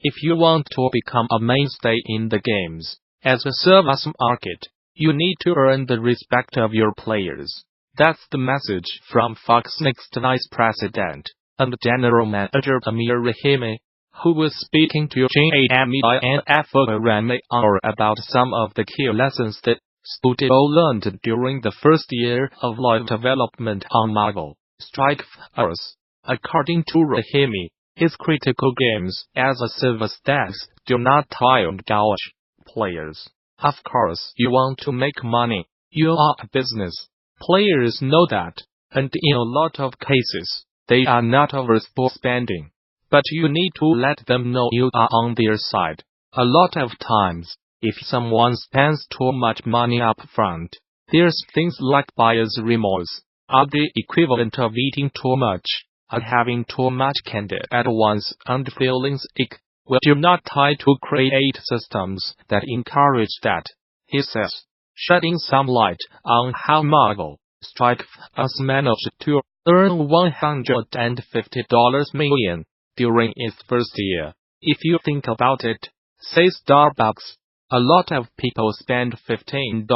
If you want to become a mainstay in the games as a service market, you need to earn the respect of your players. That's the message from FoxNext Vice President and General Manager Amir Rahimi, who was speaking to Gamasutra and Obra Dinn about some of the key lessons that studio learned during the first year of live development on Marvel Strike Force. According to Rahimi, his critical games as a service stacks do not try and gouge players. Of course, you want to make money. You are a business. Players know that, and in a lot of cases, they are not overspending. But you need to let them know you are on their side. A lot of times, if someone spends too much money up front, there's things like buyer's remorse, are the equivalent of eating too much, or having too much candy at once and feeling sick. We do not try to create systems that encourage that, he says, shedding some light on how Marvel Strike Force managed to earn $150 million during its first year. If you think about it, say Starbucks, a lot of people spend $15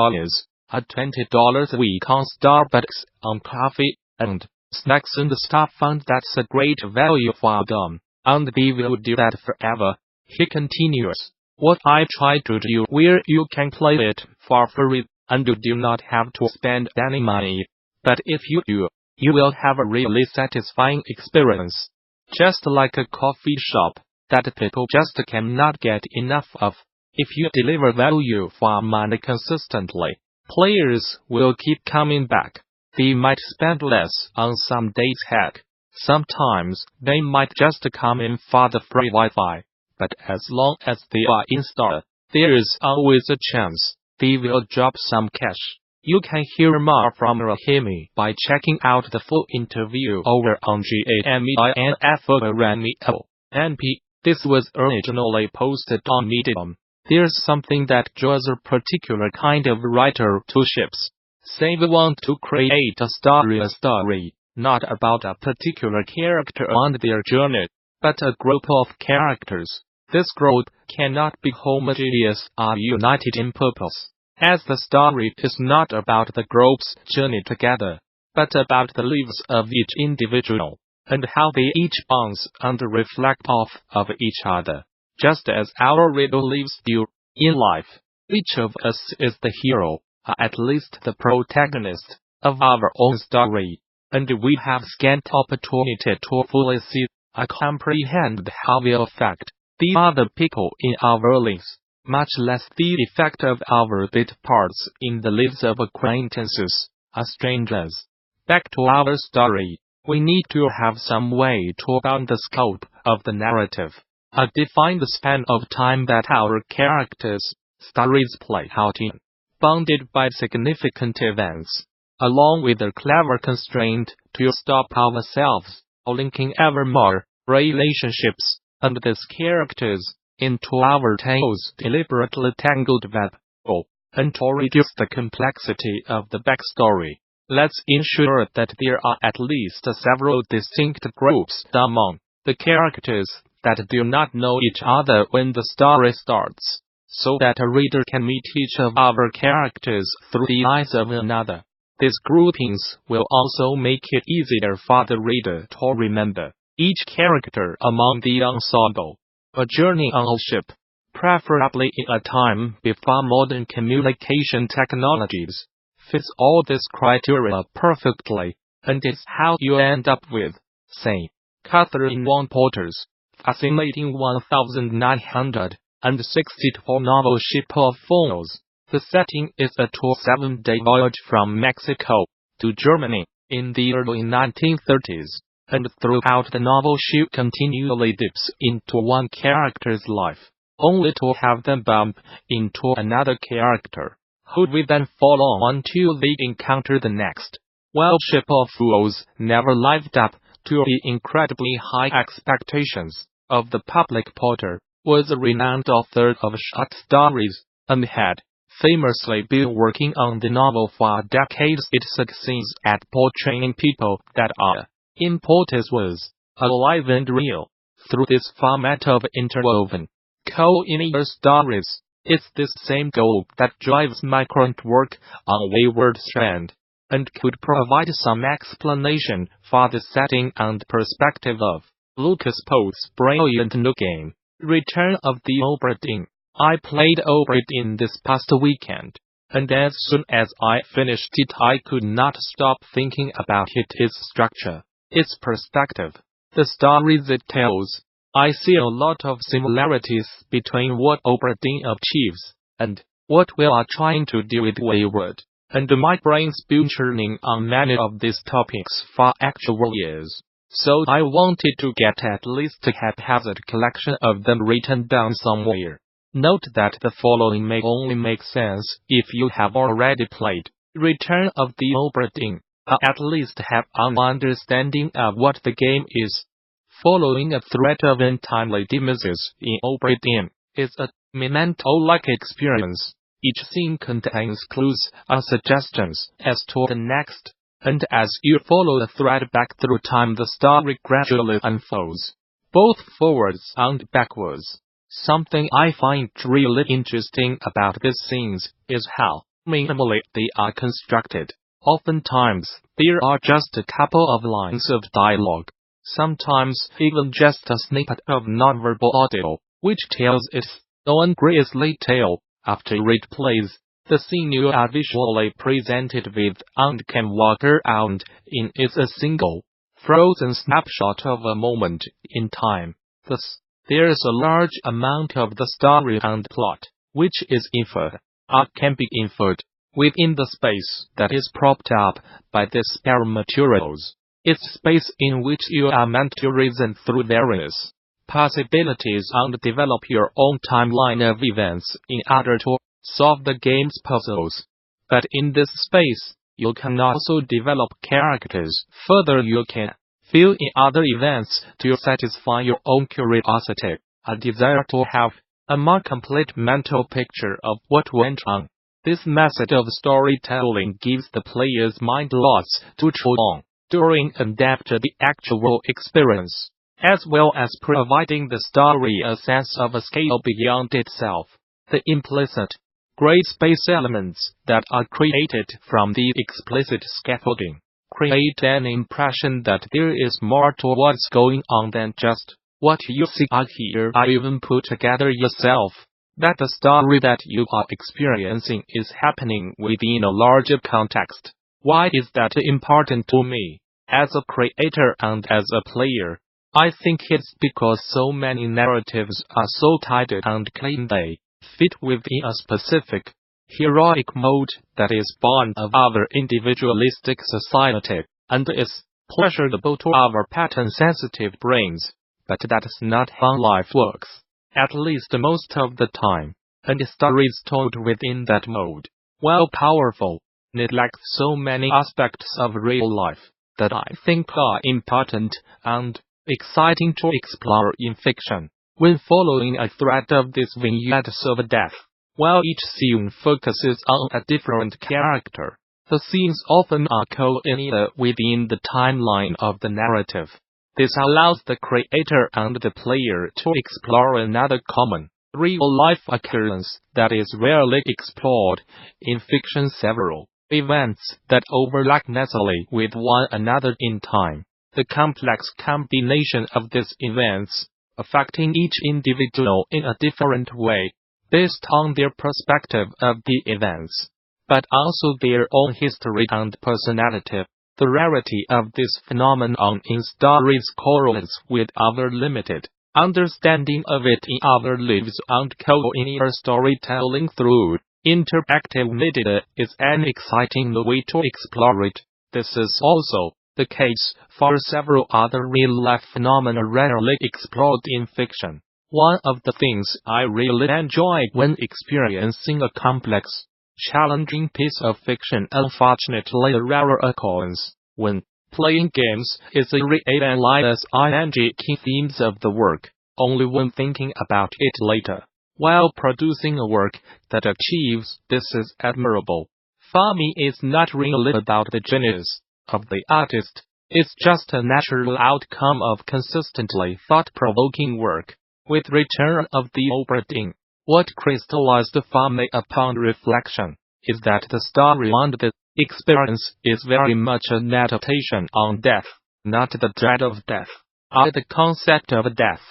or $20 a week on Starbucks on coffee and snacks and stuff, and that's a great value for them, and they will do that forever. He continues, what I try to do where you can play it for free, and you do not have to spend any money, but if you do, you will have a really satisfying experience. Just like a coffee shop that people just cannot get enough of. If you deliver value for money consistently, players will keep coming back. They might spend less on some days. Heck, sometimes they might just come in for the free Wi-Fi, but as long as they are installed, there is always a chance they will drop some cash. You can hear more from Rahimi by checking out the full interview over on Gamasutra and Obra Dinn. This was originally posted on Medium. There's something that draws a particular kind of writer to ships. Say we want to create a story, not about a particular character on their journey, but a group of characters. This group cannot be homogeneous or united in purpose, as the story is not about the group's journey together, but about the lives of each individual, and how they each bounce and reflect off of each other. Just as our real lives do. In life, each of us is the hero, or at least the protagonist, of our own story, and we have scant opportunity to fully see or comprehend how we affect the other people in our lives, much less the effect of our bit parts in the lives of acquaintances or strangers. Back to our story, we need to have some way to bound the scope of the narrative, or define the span of time that our characters' stories play out in, bounded by significant events, along with a clever constraint to stop ourselves linking ever more relationships and these characters into our tale's deliberately tangled web, and to reduce the complexity of the backstory. Let's ensure that there are at least several distinct groups among the characters that do not know each other when the story starts, so that a reader can meet each of our characters through the eyes of another. These groupings will also make it easier for the reader to remember each character among the ensemble. A journey on a ship, preferably in a time before modern communication technologies, fits all these criteria perfectly, and it's how you end up with, say, Katherine Anne Porter's fascinating 1964 novel Ship of Fools. The setting is a 7-day voyage from Mexico to Germany in the early 1930s, and throughout the novel she continually dips into one character's life, only to have them bump into another character, who we then follow until they encounter the next. While Ship of Fools never lived up to the incredibly high expectations of the public, Porter was a renowned author of short stories, and had famously been working on the novel for decades. It succeeds at portraying people that are, in Porter's words, alive and real. through this format of interwoven, co-linear stories. It's this same goal that drives my current work on Wayward Strand, and could provide some explanation for the setting and perspective of Lucas Pope's brilliant new game, Return of the Obra Dinn. I played Obra Dinn this past weekend, and as soon as I finished it I could not stop thinking about its structure, its perspective, the stories it tells. I see a lot of similarities between what Obra Dinn achieves and what we are trying to do with Wayward, and my brain's been churning on many of these topics for actual years. So I wanted to get at least a haphazard collection of them written down somewhere. Note that the following may only make sense if you have already played Return of the Obra Dinn, or at least have an understanding of what the game is. Following a thread of untimely demises in Obra Dinn is a Memento-like experience. Each scene contains clues or suggestions as to the next, and as you follow the thread back through time the story gradually unfolds, both forwards and backwards. Something I find really interesting about these scenes is how minimally they are constructed. Oftentimes, there are just a couple of lines of dialogue, sometimes even just a snippet of nonverbal audio, which tells its own grisly tale. After it plays, the scene you are visually presented with and can walk around in is a single, frozen snapshot of a moment in time. Thus, there is a large amount of the story and plot, which is inferred, or can be inferred, within the space that is propped up by the spare materials. It's space in which you are meant to reason through various possibilities and develop your own timeline of events in order to solve the game's puzzles. But in this space, you can also develop characters. Further, you can fill in other events to satisfy your own curiosity, a desire to have a more complete mental picture of what went on. This method of storytelling gives the player's mind lots to chew on during and after the actual experience, as well as providing the story a sense of a scale beyond itself. The implicit, gray space elements that are created from the explicit scaffolding create an impression that there is more to what's going on than just what you see or hear or even put together yourself. That the story that you are experiencing is happening within a larger context. Why is that important to me? As a creator and as a player, I think it's because so many narratives are so tight and clean they fit within a specific, heroic mode that is born of our individualistic society, and is pleasurable to our pattern-sensitive brains. But that's not how life works, at least most of the time, and stories told within that mode, while powerful, neglect so many aspects of real life that I think are important and exciting to explore in fiction. When following a thread of these vignettes of death, while each scene focuses on a different character, the scenes often are co-linear within the timeline of the narrative. This allows the creator and the player to explore another common, real-life occurrence that is rarely explored in fiction. Several events that overlap naturally with one another in time. The complex combination of these events, affecting each individual in a different way, based on their perspective of the events, but also their own history and personality. The rarity of this phenomenon in stories correlates with our limited understanding of it in our lives, and co-linear storytelling through interactive media is an exciting way to explore it. This is also the case for several other real-life phenomena rarely explored in fiction. One of the things I really enjoy when experiencing a complex, challenging piece of fiction, unfortunately a rare occurrence when playing games, is to reanalyze key themes of the work, only when thinking about it later. While producing a work that achieves this is admirable, for me it's not really about the genius of the artist, It's just a natural outcome of consistently thought-provoking work. With return of the Obra Dinn, what crystallized for me upon reflection is that the story and the experience is very much a meditation on death, not the dread of death, or the concept of death,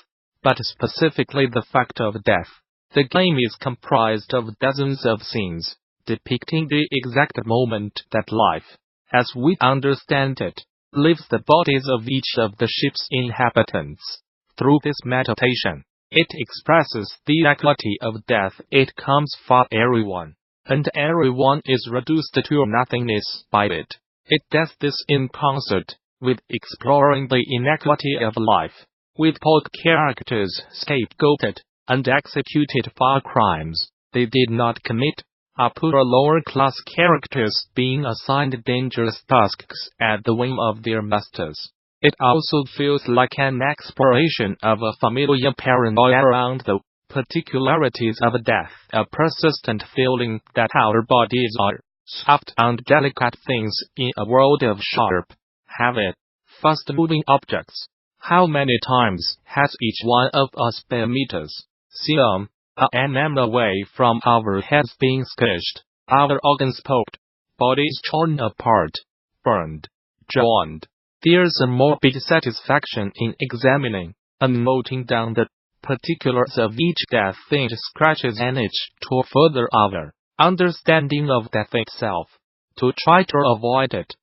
but specifically the fact of death. The game is comprised of dozens of scenes, depicting the exact moment that life, as we understand it, leaves the bodies of each of the ship's inhabitants. Through this meditation, it expresses the equality of death. It comes for everyone, and everyone is reduced to nothingness by it. It does this in concert with exploring the inequality of life, with both characters scapegoated and executed for crimes they did not commit, or poor lower-class characters being assigned dangerous tasks at the whim of their masters. It also feels like an exploration of a familiar paranoia around the particularities of death, a persistent feeling that our bodies are soft and delicate things in a world of sharp, heavy, fast-moving objects. How many times has each one of us bare meters, seen an mm away from our heads being squished, our organs poked, bodies torn apart, burned, joined? There's a morbid satisfaction in examining and noting down the particulars of each death. It scratches an itch to further our understanding of death itself, to try to avoid it,